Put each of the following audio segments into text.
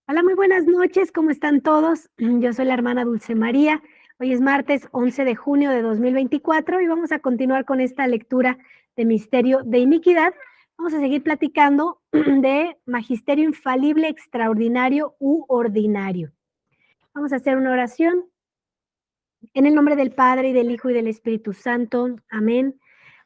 Hola, muy buenas noches, ¿cómo están todos? Yo soy la hermana Dulce María. Hoy es martes 11 de junio de 2024 y vamos a continuar con esta lectura de Misterio de Iniquidad. Vamos a seguir platicando de Magisterio Infalible, Extraordinario u Ordinario. Vamos a hacer una oración. En el nombre del Padre, y del Hijo, y del Espíritu Santo. Amén.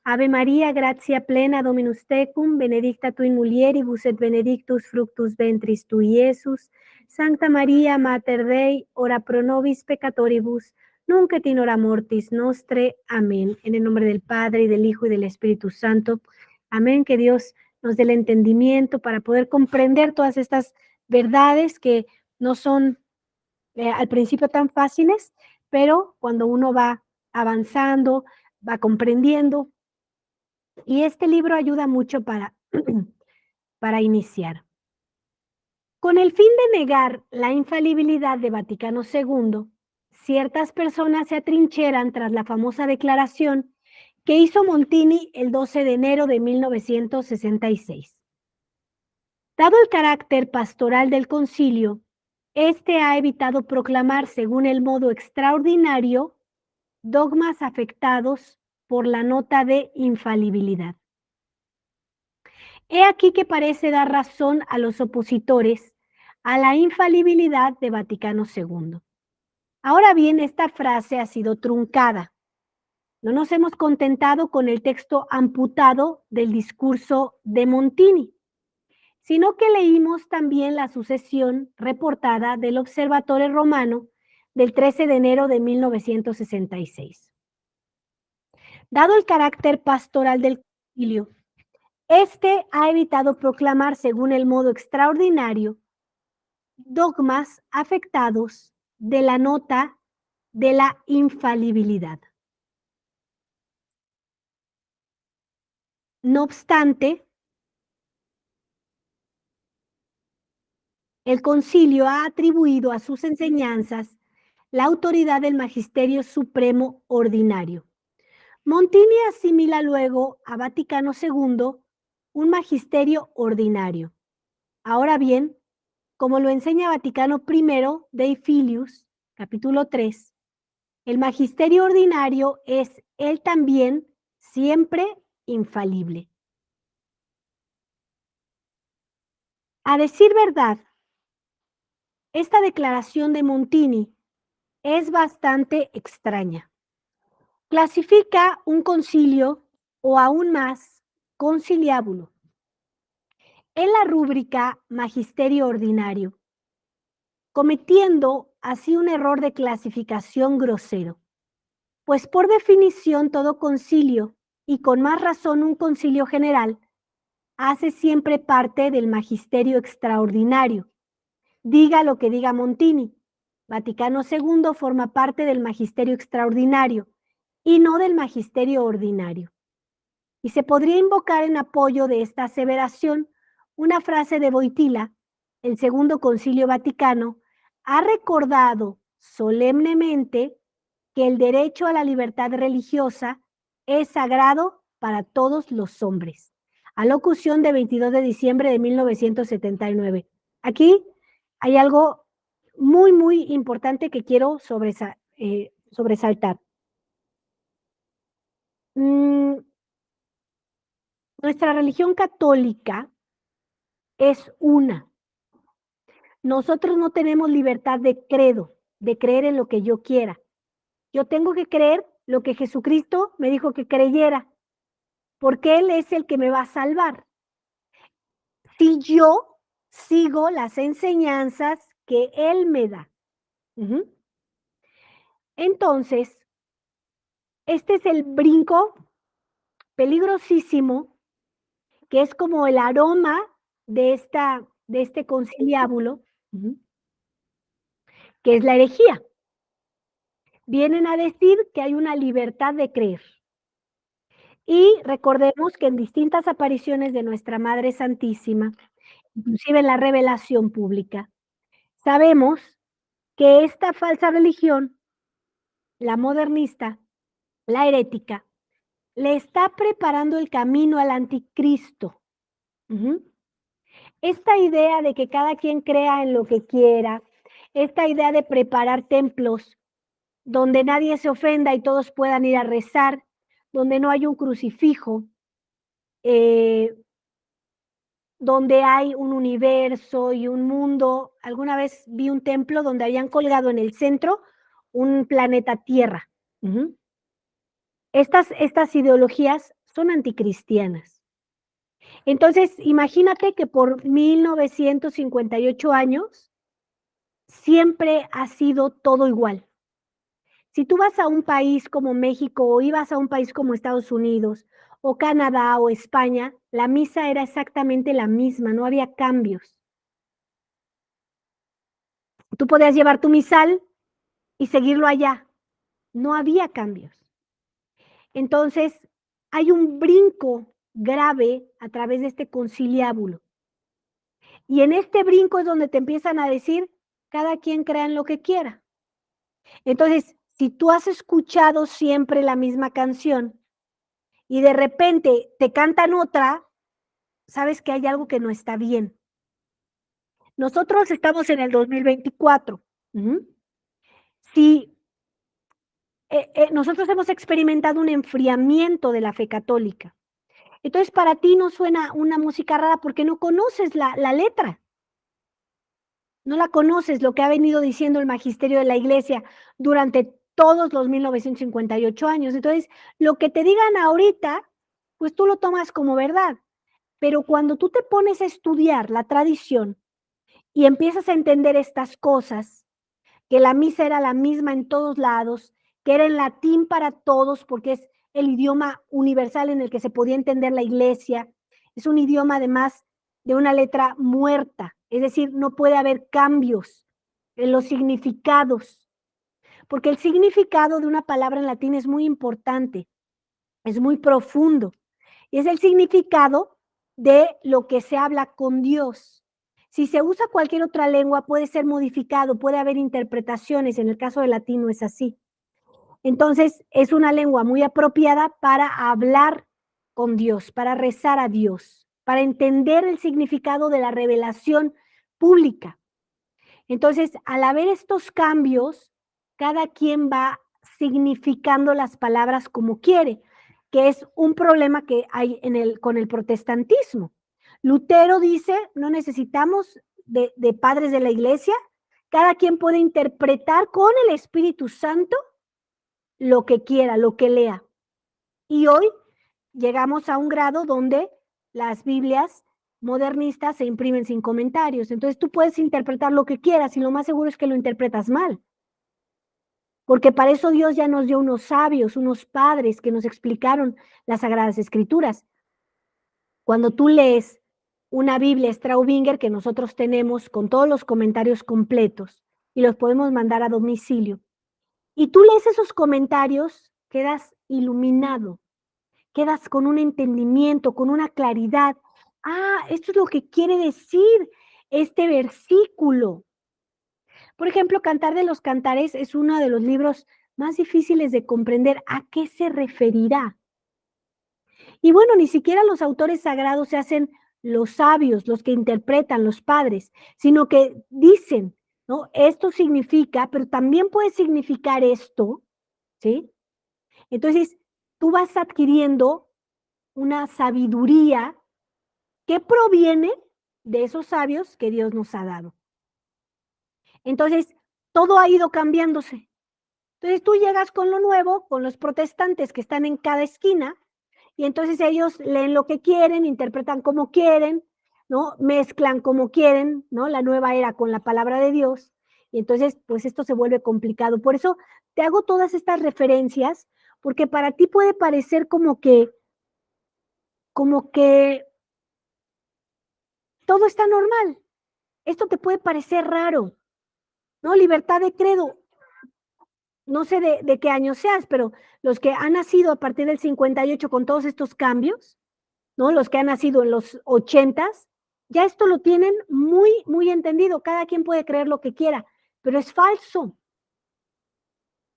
Ave María, gratia plena, Dominus tecum, benedicta tu in mulieribus et benedictus fructus ventris tui, Iesus. Sancta María, Mater Dei, ora pro nobis peccatoribus, nunc et in hora mortis nostre. Amén. En el nombre del Padre, y del Hijo, y del Espíritu Santo. Amén. Que Dios nos dé el entendimiento para poder comprender todas estas verdades que no son al principio tan fáciles, pero cuando uno va avanzando, va comprendiendo, y este libro ayuda mucho para iniciar. Con el fin de negar la infalibilidad de Vaticano II, ciertas personas se atrincheran tras la famosa declaración que hizo Montini el 12 de enero de 1966. Dado el carácter pastoral del concilio, este ha evitado proclamar, según el modo extraordinario, dogmas afectados por la nota de infalibilidad. He aquí que parece dar razón a los opositores a la infalibilidad de Vaticano II. Ahora bien, esta frase ha sido truncada. No nos hemos contentado con el texto amputado del discurso de Montini, sino que leímos también la sucesión reportada del Observatore Romano del 13 de enero de 1966. Dado el carácter pastoral del concilio, este ha evitado proclamar, según el modo extraordinario, dogmas afectados de la nota de la infalibilidad. No obstante, el concilio ha atribuido a sus enseñanzas la autoridad del magisterio supremo ordinario. Montini asimila luego a Vaticano II un magisterio ordinario. Ahora bien, como lo enseña Vaticano I, Dei Filius, capítulo 3, el magisterio ordinario es él también siempre infalible. A decir verdad, esta declaración de Montini es bastante extraña. Clasifica un concilio, o aún más, conciliábulo, en la rúbrica magisterio ordinario, cometiendo así un error de clasificación grosero. Pues por definición todo concilio, y con más razón un concilio general, hace siempre parte del magisterio extraordinario. Diga lo que diga Montini, Vaticano II forma parte del magisterio extraordinario y no del magisterio ordinario. Y se podría invocar en apoyo de esta aseveración una frase de Wojtyła. El Segundo Concilio Vaticano ha recordado solemnemente que el derecho a la libertad religiosa es sagrado para todos los hombres. Alocución de 22 de diciembre de 1979. Aquí hay algo muy, muy importante que quiero sobresaltar. Nuestra religión católica es una. Nosotros no tenemos libertad de credo, de creer en lo que yo quiera. Yo tengo que creer lo que Jesucristo me dijo que creyera, porque Él es el que me va a salvar. Si yo sigo las enseñanzas que Él me da. Entonces, este es el brinco peligrosísimo, que es como el aroma de este conciliábulo, que es la herejía. Vienen a decir que hay una libertad de creer. Y recordemos que en distintas apariciones de nuestra Madre Santísima, inclusive en la revelación pública, sabemos que esta falsa religión, la modernista, la herética, le está preparando el camino al anticristo. esta idea de que cada quien crea en lo que quiera, esta idea de preparar templos donde nadie se ofenda y todos puedan ir a rezar, donde no hay un crucifijo, eh, donde hay un universo y un mundo. Alguna vez vi un templo donde habían colgado en el centro un planeta Tierra. Estas ideologías son anticristianas. Entonces, imagínate que por 1958 años siempre ha sido todo igual. Si tú vas a un país como México o ibas a un país como Estados Unidos o Canadá o España, la misa era exactamente la misma, no había cambios. Tú podías llevar tu misal y seguirlo allá, no había cambios. Entonces, hay un brinco grave a través de este conciliábulo. Y en este brinco es donde te empiezan a decir, cada quien crea en lo que quiera. Entonces, si tú has escuchado siempre la misma canción y de repente te cantan otra, sabes que hay algo que no está bien. Nosotros estamos en el 2024. Si nosotros hemos experimentado un enfriamiento de la fe católica. Entonces, para ti no suena una música rara porque no conoces la letra. No la conoces, lo que ha venido diciendo el magisterio de la iglesia durante todos los 1958 años. Entonces, lo que te digan ahorita, pues tú lo tomas como verdad. Pero cuando tú te pones a estudiar la tradición y empiezas a entender estas cosas, que la misa era la misma en todos lados, que era en latín para todos, porque es el idioma universal en el que se podía entender la iglesia, es un idioma además de una letra muerta, es decir, no puede haber cambios en los significados, porque el significado de una palabra en latín es muy importante, es muy profundo, y es el significado de lo que se habla con Dios. Si se usa cualquier otra lengua, puede ser modificado, puede haber interpretaciones, en el caso del latín no es así. Entonces, es una lengua muy apropiada para hablar con Dios, para rezar a Dios, para entender el significado de la revelación pública. Entonces, al haber estos cambios, cada quien va significando las palabras como quiere, que es un problema que hay con el protestantismo. Lutero dice, no necesitamos de padres de la iglesia, cada quien puede interpretar con el Espíritu Santo lo que quiera, lo que lea. Y hoy llegamos a un grado donde las Biblias modernistas se imprimen sin comentarios. Entonces tú puedes interpretar lo que quieras y lo más seguro es que lo interpretas mal. Porque para eso Dios ya nos dio unos sabios, unos padres que nos explicaron las Sagradas Escrituras. Cuando tú lees una Biblia Straubinger que nosotros tenemos con todos los comentarios completos y los podemos mandar a domicilio, y tú lees esos comentarios, quedas iluminado, quedas con un entendimiento, con una claridad. Ah, esto es lo que quiere decir este versículo. Por ejemplo, Cantar de los Cantares es uno de los libros más difíciles de comprender a qué se referirá. Y bueno, ni siquiera los autores sagrados se hacen los sabios, los que interpretan, los padres, sino que dicen, ¿no? Esto significa, pero también puede significar esto, ¿sí? Entonces, tú vas adquiriendo una sabiduría que proviene de esos sabios que Dios nos ha dado. Entonces, todo ha ido cambiándose. Entonces, tú llegas con lo nuevo, con los protestantes que están en cada esquina, y entonces ellos leen lo que quieren, interpretan como quieren, ¿no? Mezclan como quieren, ¿no? La nueva era con la palabra de Dios, y entonces, pues esto se vuelve complicado. Por eso te hago todas estas referencias, porque para ti puede parecer como que todo está normal. Esto te puede parecer raro, ¿no? Libertad de credo. No sé de qué año seas, pero los que han nacido a partir del 58 con todos estos cambios, ¿no? Los que han nacido en los 80s, ya esto lo tienen muy, muy entendido. Cada quien puede creer lo que quiera, pero es falso.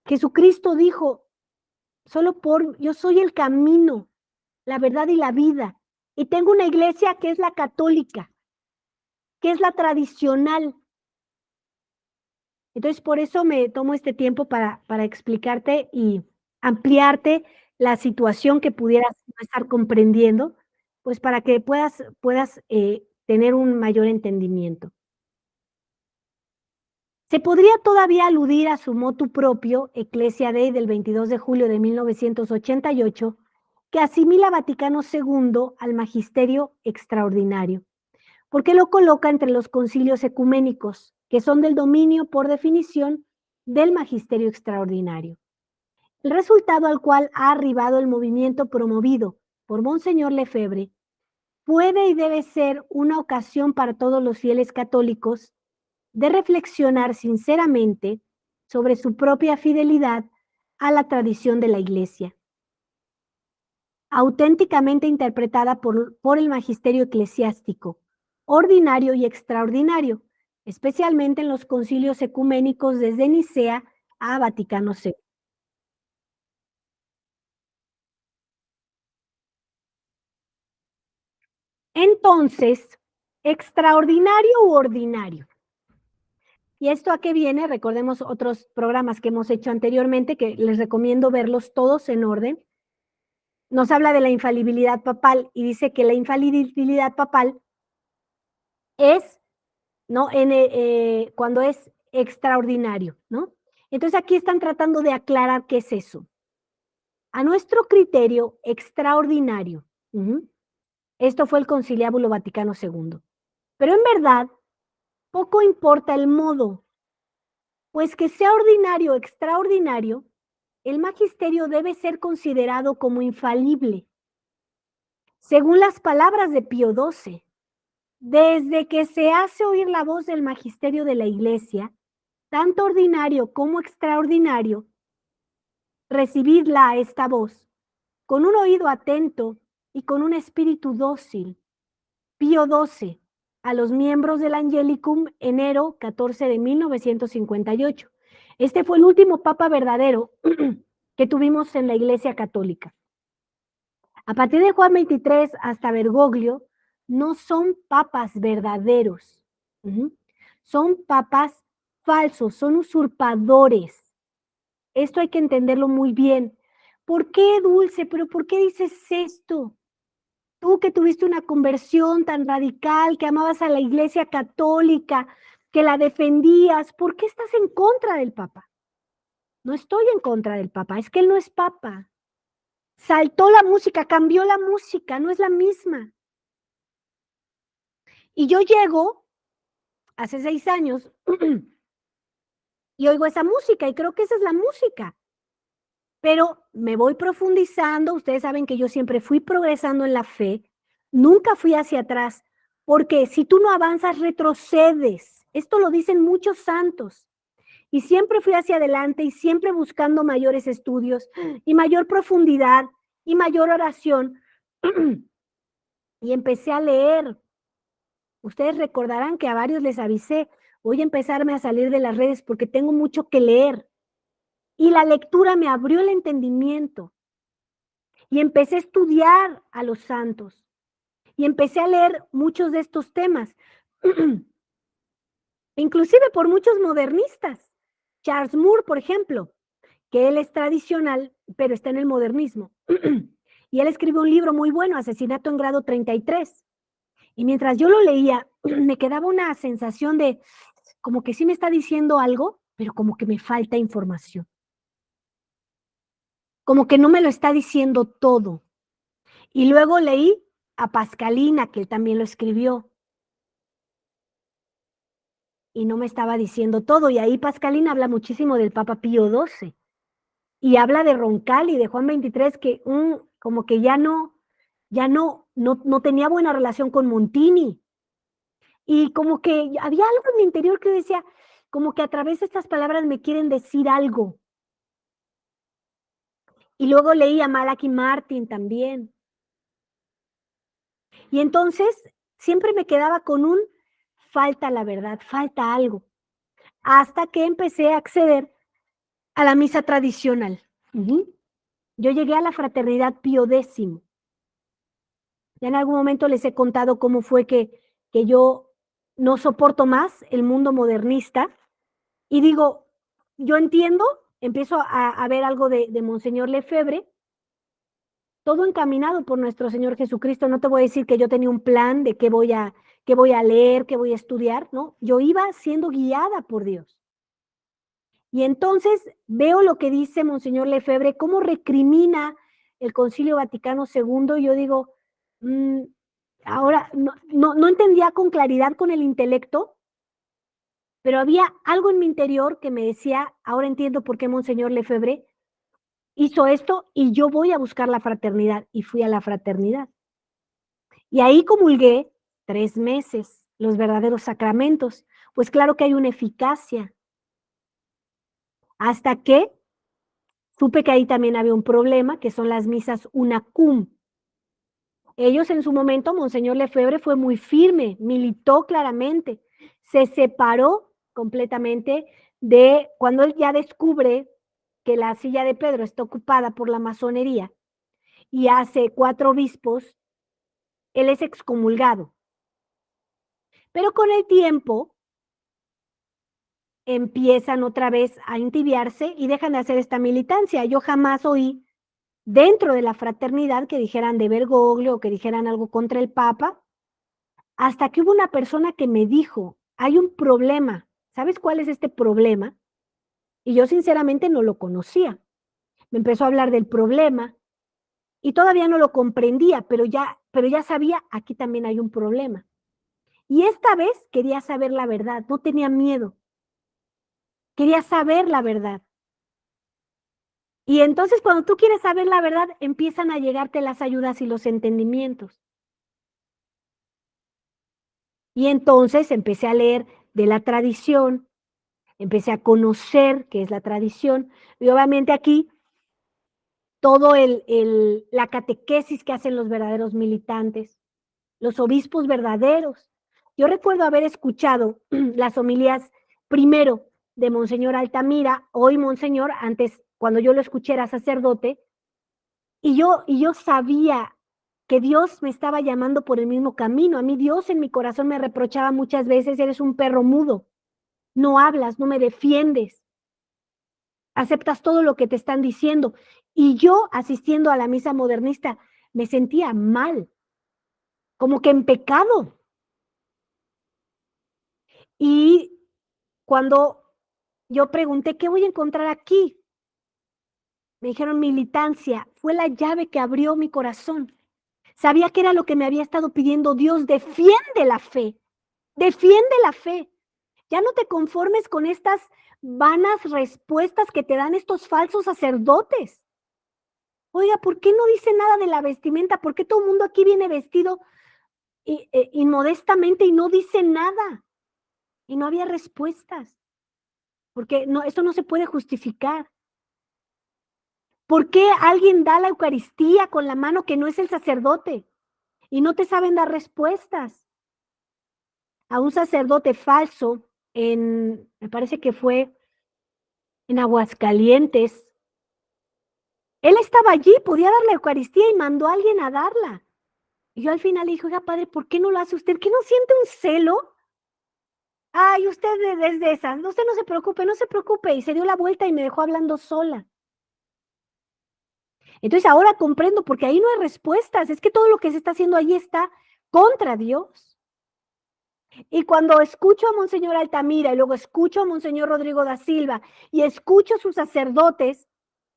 Jesucristo dijo, yo soy el camino, la verdad y la vida. Y tengo una iglesia que es la católica. ¿Qué es la tradicional? Entonces, por eso me tomo este tiempo para explicarte y ampliarte la situación que pudieras no estar comprendiendo, pues, para que puedas tener un mayor entendimiento. Se podría todavía aludir a su motu propio, Ecclesia Dei del 22 de julio de 1988, que asimila a Vaticano II al magisterio extraordinario, porque lo coloca entre los concilios ecuménicos, que son del dominio por definición del magisterio extraordinario. El resultado al cual ha arribado el movimiento promovido por Monseñor Lefebvre puede y debe ser una ocasión para todos los fieles católicos de reflexionar sinceramente sobre su propia fidelidad a la tradición de la Iglesia, auténticamente interpretada por el magisterio eclesiástico, ordinario y extraordinario, especialmente en los concilios ecuménicos desde Nicea a Vaticano II. Entonces, extraordinario u ordinario. ¿Y esto a qué viene? Recordemos otros programas que hemos hecho anteriormente, que les recomiendo verlos todos en orden. Nos habla de la infalibilidad papal y dice que la infalibilidad papal es, ¿no? Cuando es extraordinario, ¿no? Entonces aquí están tratando de aclarar qué es eso. A nuestro criterio, extraordinario. Esto fue el Conciliábulo Vaticano II. Pero en verdad, poco importa el modo, pues que sea ordinario o extraordinario, el magisterio debe ser considerado como infalible. Según las palabras de Pío XII, desde que se hace oír la voz del magisterio de la Iglesia, tanto ordinario como extraordinario, recibidla a esta voz, con un oído atento y con un espíritu dócil. Pío XII, a los miembros del Angelicum, enero 14 de 1958. Este fue el último papa verdadero que tuvimos en la Iglesia Católica. A partir de Juan 23 hasta Bergoglio, no son papas verdaderos. Son papas falsos, son usurpadores. Esto hay que entenderlo muy bien. ¿Por qué, Dulce? ¿Pero por qué dices esto? Tú que tuviste una conversión tan radical, que amabas a la Iglesia Católica, que la defendías, ¿por qué estás en contra del Papa? No estoy en contra del Papa, es que él no es Papa. Saltó la música, cambió la música, no es la misma. Y yo llego hace 6 años y oigo esa música y creo que esa es la música. Pero me voy profundizando, ustedes saben que yo siempre fui progresando en la fe, nunca fui hacia atrás, porque si tú no avanzas, retrocedes. Esto lo dicen muchos santos. Y siempre fui hacia adelante y siempre buscando mayores estudios y mayor profundidad y mayor oración. Y empecé a leer. Ustedes recordarán que a varios les avisé, voy a empezarme a salir de las redes porque tengo mucho que leer. Y la lectura me abrió el entendimiento. Y empecé a estudiar a los santos. Y empecé a leer muchos de estos temas. Inclusive por muchos modernistas. Charles Moore, por ejemplo, que él es tradicional, pero está en el modernismo. Y él escribió un libro muy bueno, Asesinato en grado 33. Y mientras yo lo leía, me quedaba una sensación de como que sí me está diciendo algo, pero como que me falta información. Como que no me lo está diciendo todo. Y luego leí a Pascalina, que él también lo escribió. Y no me estaba diciendo todo. Y ahí Pascalina habla muchísimo del Papa Pío XII. Y habla de Roncalli, de Juan 23, que como que ya no tenía buena relación con Montini. Y como que había algo en mi interior que decía, como que a través de estas palabras me quieren decir algo. Y luego leí a Malachi Martin también. Y entonces siempre me quedaba con falta la verdad, falta algo. Hasta que empecé a acceder a la misa tradicional. Yo llegué a la Fraternidad Pío X. Ya en algún momento les he contado cómo fue que yo no soporto más el mundo modernista y digo, yo entiendo, empiezo a ver algo de Monseñor Lefebvre, todo encaminado por nuestro Señor Jesucristo. No te voy a decir que yo tenía un plan de qué voy a leer, qué voy a estudiar, ¿no? Yo iba siendo guiada por Dios. Y entonces veo lo que dice Monseñor Lefebvre, cómo recrimina el Concilio Vaticano II, y yo digo, ahora no entendía con claridad con el intelecto, pero había algo en mi interior que me decía, ahora entiendo por qué Monseñor Lefebvre hizo esto y yo voy a buscar la fraternidad, y fui a la fraternidad. Y ahí comulgué 3 meses, los verdaderos sacramentos, pues claro que hay una eficacia, hasta que supe que ahí también había un problema, que son las misas unacum. Ellos en su momento, Monseñor Lefebvre fue muy firme, militó claramente, se separó completamente de cuando él ya descubre que la silla de Pedro está ocupada por la masonería y hace 4 obispos, él es excomulgado. Pero con el tiempo empiezan otra vez a entibiarse y dejan de hacer esta militancia. Yo jamás oí dentro de la fraternidad que dijeran de Bergoglio o que dijeran algo contra el Papa, hasta que hubo una persona que me dijo, hay un problema, ¿sabes cuál es este problema? Y yo sinceramente no lo conocía. Me empezó a hablar del problema y todavía no lo comprendía, pero ya sabía, aquí también hay un problema. Y esta vez quería saber la verdad, no tenía miedo, quería saber la verdad. Y entonces cuando tú quieres saber la verdad, empiezan a llegarte las ayudas y los entendimientos. Y entonces empecé a leer de la tradición, empecé a conocer qué es la tradición, y obviamente aquí todo la catequesis que hacen los verdaderos militantes, los obispos verdaderos. Yo recuerdo haber escuchado las homilías primero de Monseñor Altamira, hoy Monseñor, antes cuando yo lo escuché era sacerdote, y yo sabía que Dios me estaba llamando por el mismo camino. A mí Dios en mi corazón me reprochaba muchas veces, eres un perro mudo, no hablas, no me defiendes, aceptas todo lo que te están diciendo. Y yo asistiendo a la misa modernista me sentía mal, como que en pecado. Y cuando yo pregunté, ¿qué voy a encontrar aquí? Me dijeron militancia, fue la llave que abrió mi corazón. Sabía que era lo que me había estado pidiendo Dios, defiende la fe, defiende la fe. Ya no te conformes con estas vanas respuestas que te dan estos falsos sacerdotes. Oiga, ¿por qué no dice nada de la vestimenta? ¿Por qué todo el mundo aquí viene vestido inmodestamente y no dice nada? Y no había respuestas, porque no, esto no se puede justificar. ¿Por qué alguien da la Eucaristía con la mano que no es el sacerdote y no te saben dar respuestas? A un sacerdote falso me parece que fue en Aguascalientes. Él estaba allí, podía dar la Eucaristía y mandó a alguien a darla. Y yo al final le dije, oiga, padre, ¿por qué no lo hace usted? ¿Qué no siente un celo? Ay, usted es de esas, usted no se preocupe, no se preocupe. Y se dio la vuelta y me dejó hablando sola. Entonces ahora comprendo, porque ahí no hay respuestas, es que todo lo que se está haciendo ahí está contra Dios. Y cuando escucho a Monseñor Altamira y luego escucho a Monseñor Rodrigo da Silva y escucho a sus sacerdotes,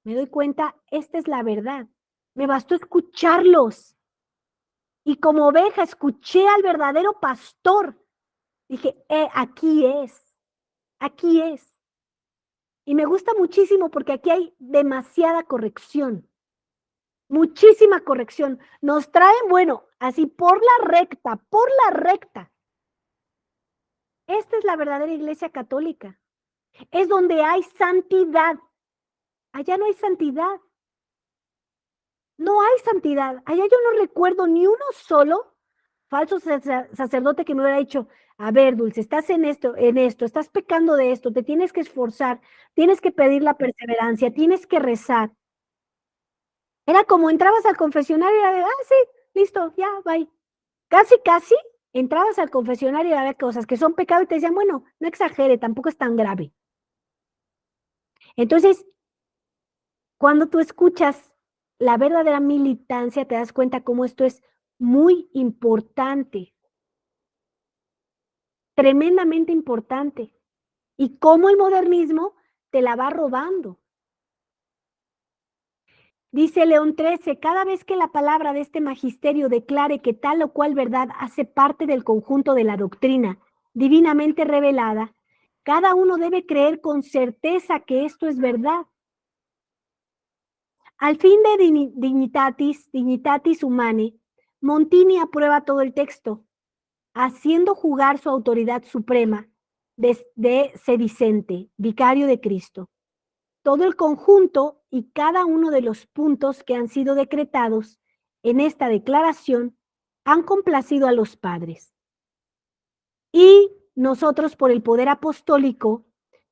me doy cuenta, esta es la verdad. Me bastó escucharlos. Y como oveja escuché al verdadero pastor. Dije, aquí es, aquí es. Y me gusta muchísimo porque aquí hay demasiada corrección. Muchísima corrección. Nos traen, bueno, así por la recta, por la recta. Esta es la verdadera iglesia católica. Es donde hay santidad. Allá no hay santidad. No hay santidad. Allá yo no recuerdo ni uno solo falso sacerdote que me hubiera dicho, a ver, Dulce, estás en esto, estás pecando de esto, te tienes que esforzar, tienes que pedir la perseverancia, tienes que rezar. Era como entrabas al confesionario y era de, sí, listo, ya, bye. Casi, casi entrabas al confesionario y había cosas que son pecado y te decían, bueno, no exagere, tampoco es tan grave. Entonces, cuando tú escuchas la verdadera militancia, te das cuenta cómo esto es muy importante, tremendamente importante, y cómo el modernismo te la va robando. Dice León XIII, cada vez que la palabra de este magisterio declare que tal o cual verdad hace parte del conjunto de la doctrina divinamente revelada, cada uno debe creer con certeza que esto es verdad. Al fin de Dignitatis Humanae, Montini aprueba todo el texto, haciendo jugar su autoridad suprema de sedicente, vicario de Cristo. Todo el conjunto y cada uno de los puntos que han sido decretados en esta declaración han complacido a los padres. Y nosotros, por el poder apostólico,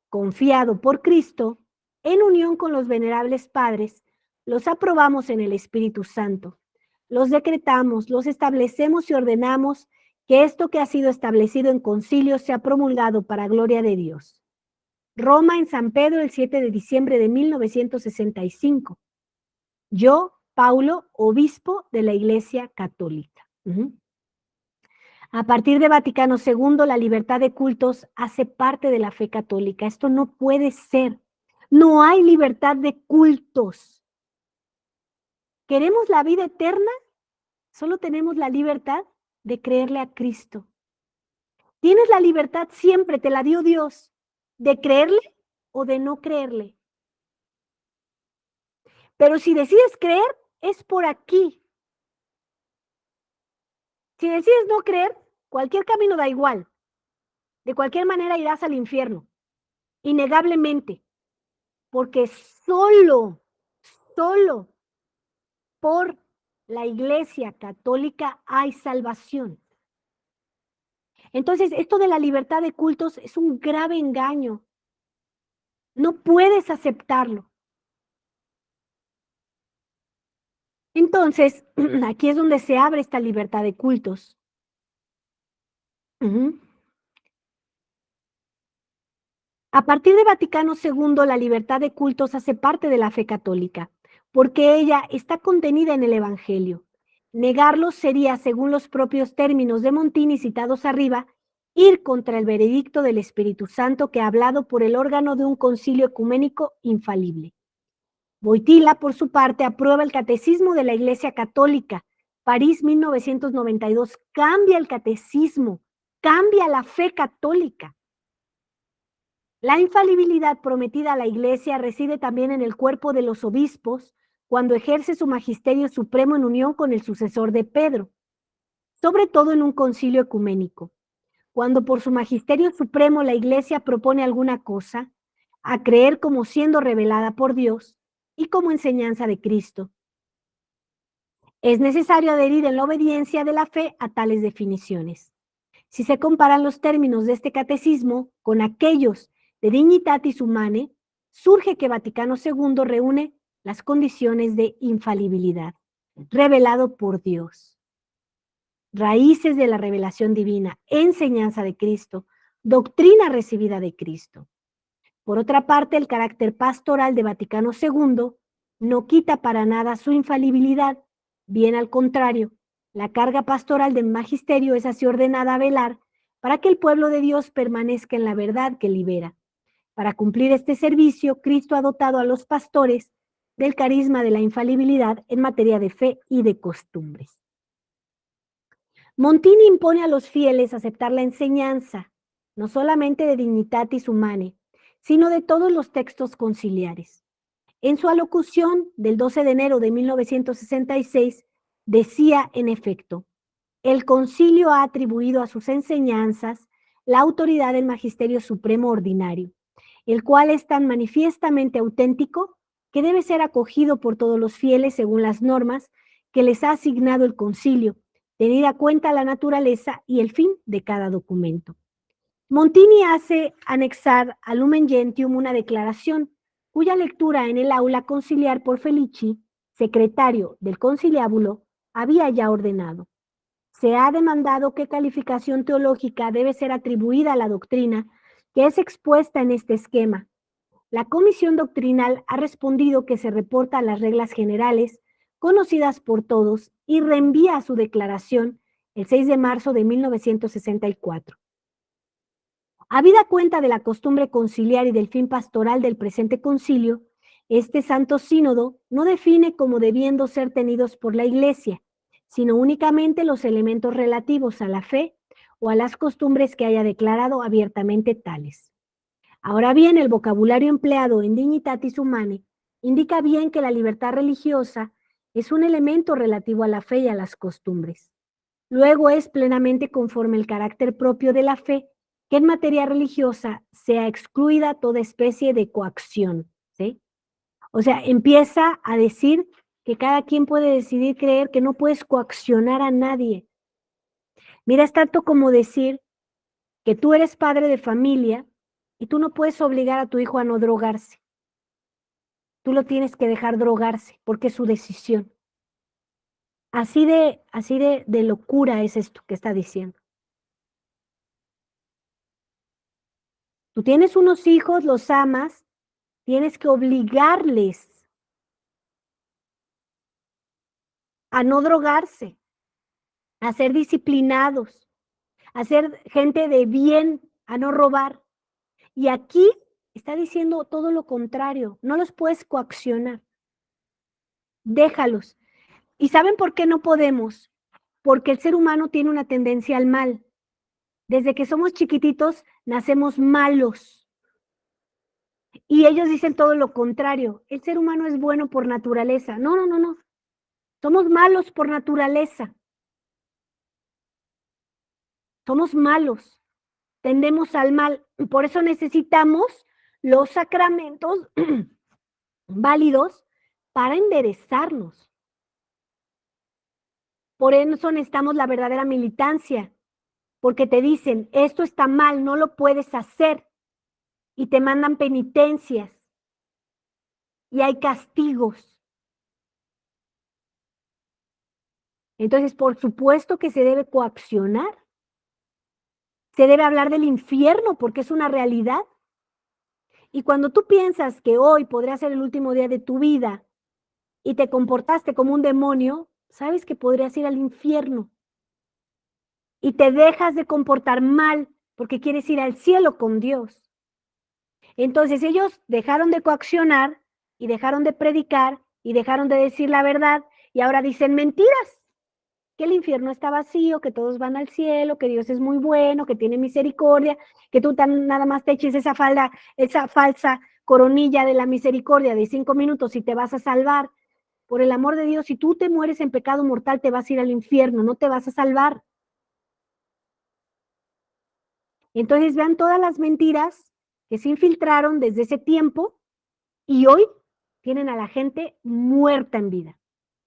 confiado por Cristo, en unión con los venerables padres, los aprobamos en el Espíritu Santo. Los decretamos, los establecemos y ordenamos que esto que ha sido establecido en concilio sea promulgado para gloria de Dios. Roma, en San Pedro, el 7 de diciembre de 1965. Yo, Paulo, obispo de la Iglesia Católica. A partir de Vaticano II, la libertad de cultos hace parte de la fe católica. Esto no puede ser. No hay libertad de cultos. ¿Queremos la vida eterna? Solo tenemos la libertad de creerle a Cristo. Tienes la libertad siempre, te la dio Dios, de creerle o de no creerle. Pero si decides creer, es por aquí. Si decides no creer, cualquier camino da igual. De cualquier manera irás al infierno, innegablemente, porque solo por la Iglesia Católica hay salvación. Entonces, esto de la libertad de cultos es un grave engaño. No puedes aceptarlo. Entonces, aquí es donde se abre esta libertad de cultos. A partir de Vaticano II, la libertad de cultos hace parte de la fe católica, porque ella está contenida en el Evangelio. Negarlo sería, según los propios términos de Montini citados arriba, ir contra el veredicto del Espíritu Santo que ha hablado por el órgano de un concilio ecuménico infalible. Wojtyla, por su parte, aprueba el Catecismo de la Iglesia Católica. París, 1992, cambia el catecismo, cambia la fe católica. La infalibilidad prometida a la Iglesia reside también en el cuerpo de los obispos cuando ejerce su magisterio supremo en unión con el sucesor de Pedro, sobre todo en un concilio ecuménico. Cuando por su magisterio supremo la Iglesia propone alguna cosa, a creer como siendo revelada por Dios y como enseñanza de Cristo. Es necesario adherir en la obediencia de la fe a tales definiciones. Si se comparan los términos de este catecismo con aquellos de Dignitatis Humanae, surge que Vaticano II reúne las condiciones de infalibilidad, revelado por Dios, raíces de la revelación divina, enseñanza de Cristo, doctrina recibida de Cristo. Por otra parte, el carácter pastoral de Vaticano II no quita para nada su infalibilidad, bien al contrario, la carga pastoral del magisterio es así ordenada a velar para que el pueblo de Dios permanezca en la verdad que libera. Para cumplir este servicio, Cristo ha dotado a los pastores del carisma de la infalibilidad en materia de fe y de costumbres. Montini impone a los fieles aceptar la enseñanza, no solamente de Dignitatis Humanae, sino de todos los textos conciliares. En su alocución del 12 de enero de 1966, decía en efecto, el concilio ha atribuido a sus enseñanzas la autoridad del magisterio supremo ordinario, el cual es tan manifiestamente auténtico que debe ser acogido por todos los fieles según las normas que les ha asignado el concilio, tenida cuenta la naturaleza y el fin de cada documento. Montini hace anexar al Lumen Gentium una declaración, cuya lectura en el aula conciliar por Felici, secretario del conciliábulo, había ya ordenado. Se ha demandado qué calificación teológica debe ser atribuida a la doctrina que es expuesta en este esquema. La comisión doctrinal ha respondido que se reporta a las reglas generales conocidas por todos y reenvía su declaración el 6 de marzo de 1964. Habida cuenta de la costumbre conciliar y del fin pastoral del presente concilio, este santo sínodo no define como debiendo ser tenidos por la Iglesia, sino únicamente los elementos relativos a la fe o a las costumbres que haya declarado abiertamente tales. Ahora bien, el vocabulario empleado en Dignitatis Humanae indica bien que la libertad religiosa es un elemento relativo a la fe y a las costumbres. Luego es plenamente conforme el carácter propio de la fe que en materia religiosa sea excluida toda especie de coacción, ¿sí? O sea, empieza a decir que cada quien puede decidir creer, que no puedes coaccionar a nadie. Mira, es tanto como decir que tú eres padre de familia y tú no puedes obligar a tu hijo a no drogarse. Tú lo tienes que dejar drogarse porque es su decisión. Así de locura es esto que está diciendo. Tú tienes unos hijos, los amas, tienes que obligarles a no drogarse, a ser disciplinados, a ser gente de bien, a no robar. Y aquí está diciendo todo lo contrario, no los puedes coaccionar, déjalos. ¿Y saben por qué no podemos? Porque el ser humano tiene una tendencia al mal. Desde que somos chiquititos, nacemos malos. Y ellos dicen todo lo contrario. El ser humano es bueno por naturaleza. No, no, no, no. Somos malos por naturaleza. Somos malos. Tendemos al mal. Y por eso necesitamos los sacramentos válidos para enderezarnos. Por eso necesitamos la verdadera militancia. Porque te dicen, esto está mal, no lo puedes hacer. Y te mandan penitencias. Y hay castigos. Entonces, por supuesto que se debe coaccionar. Se debe hablar del infierno porque es una realidad. Y cuando tú piensas que hoy podría ser el último día de tu vida y te comportaste como un demonio, sabes que podrías ir al infierno. Y te dejas de comportar mal porque quieres ir al cielo con Dios. Entonces ellos dejaron de coaccionar y dejaron de predicar y dejaron de decir la verdad y ahora dicen mentiras. Que el infierno está vacío, que todos van al cielo, que Dios es muy bueno, que tiene misericordia, que tú nada más te eches esa falsa coronilla de la misericordia de 5 minutos y te vas a salvar. Por el amor de Dios, si tú te mueres en pecado mortal, te vas a ir al infierno, no te vas a salvar. Entonces vean todas las mentiras que se infiltraron desde ese tiempo y hoy tienen a la gente muerta en vida,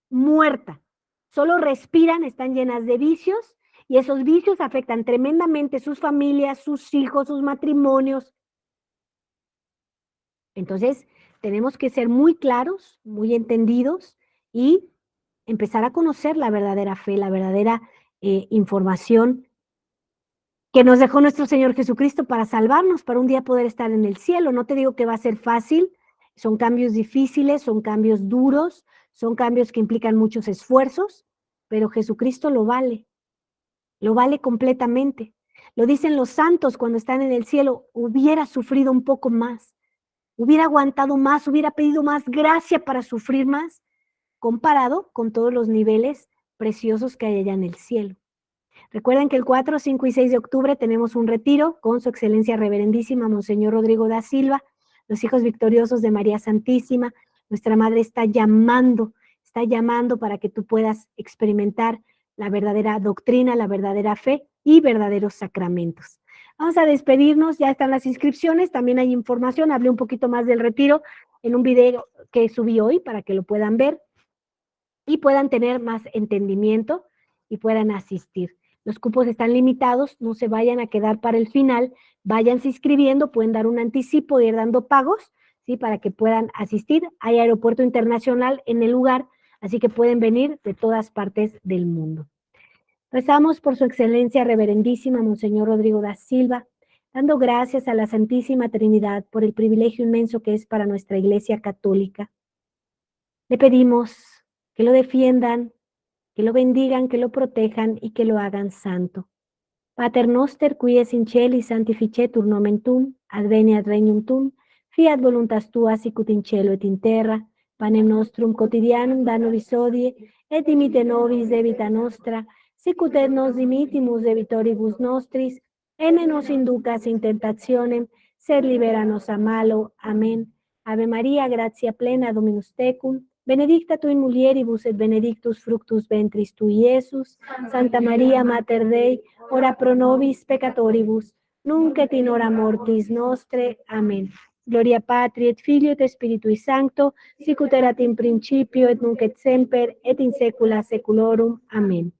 muerta. Solo respiran, están llenas de vicios y esos vicios afectan tremendamente sus familias, sus hijos, sus matrimonios. Entonces, tenemos que ser muy claros, muy entendidos y empezar a conocer la verdadera fe, la verdadera información que nos dejó nuestro Señor Jesucristo para salvarnos, para un día poder estar en el cielo. No te digo que va a ser fácil, son cambios difíciles, son cambios duros, son cambios que implican muchos esfuerzos, pero Jesucristo lo vale completamente. Lo dicen los santos cuando están en el cielo, hubiera sufrido un poco más, hubiera aguantado más, hubiera pedido más gracia para sufrir más, comparado con todos los niveles preciosos que hay allá en el cielo. Recuerden que el 4, 5 y 6 de octubre tenemos un retiro con su excelencia reverendísima Monseñor Rodrigo da Silva, los hijos victoriosos de María Santísima. Nuestra Madre está llamando para que tú puedas experimentar la verdadera doctrina, la verdadera fe y verdaderos sacramentos. Vamos a despedirnos, ya están las inscripciones, también hay información, hablé un poquito más del retiro en un video que subí hoy para que lo puedan ver y puedan tener más entendimiento y puedan asistir. Los cupos están limitados, no se vayan a quedar para el final, váyanse inscribiendo, pueden dar un anticipo, ir dando pagos, ¿sí? Para que puedan asistir. Hay aeropuerto internacional en el lugar, así que pueden venir de todas partes del mundo. Rezamos por su excelencia reverendísima Monseñor Rodrigo da Silva, dando gracias a la Santísima Trinidad por el privilegio inmenso que es para nuestra Iglesia Católica. Le pedimos que lo defiendan, que lo bendigan, que lo protejan y que lo hagan santo. Pater noster, qui es in celi sanctificetur nomen tuum, adveniat regnum tuum, fiat voluntas tua sicut in cielo et in terra, panem nostrum quotidianum da nobis hodie, et dimite nobis debita nostra, sicut et nos dimitimus debitoribus nostris, et ne nos inducas in tentationem, sed libera nos a malo. Amén. Ave Maria, gratia plena, Dominus tecum, benedicta tu in mulieribus et benedictus fructus ventris tui, Iesus. Santa Maria, Mater Dei, ora pro nobis peccatoribus, nunc et in hora mortis nostre. Amén. Gloria Patri et Filio et Spiritui Sancto, sicut erat in principio et nunc et semper et in saecula saeculorum. Amén.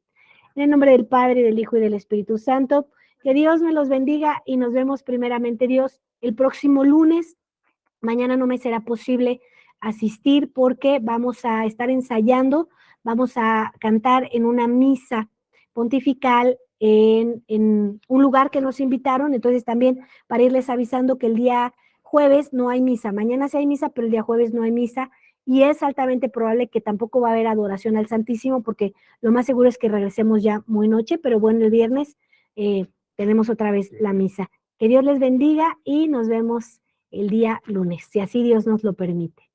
En el nombre del Padre, del Hijo y del Espíritu Santo, que Dios me los bendiga y nos vemos primeramente Dios el próximo lunes. Mañana no me será posible asistir porque vamos a estar ensayando, vamos a cantar en una misa pontifical en un lugar que nos invitaron, entonces también para irles avisando que el día jueves no hay misa, mañana sí hay misa, pero el día jueves no hay misa y es altamente probable que tampoco va a haber adoración al Santísimo porque lo más seguro es que regresemos ya muy noche, pero bueno, el viernes tenemos otra vez la misa. Que Dios les bendiga y nos vemos el día lunes, si así Dios nos lo permite.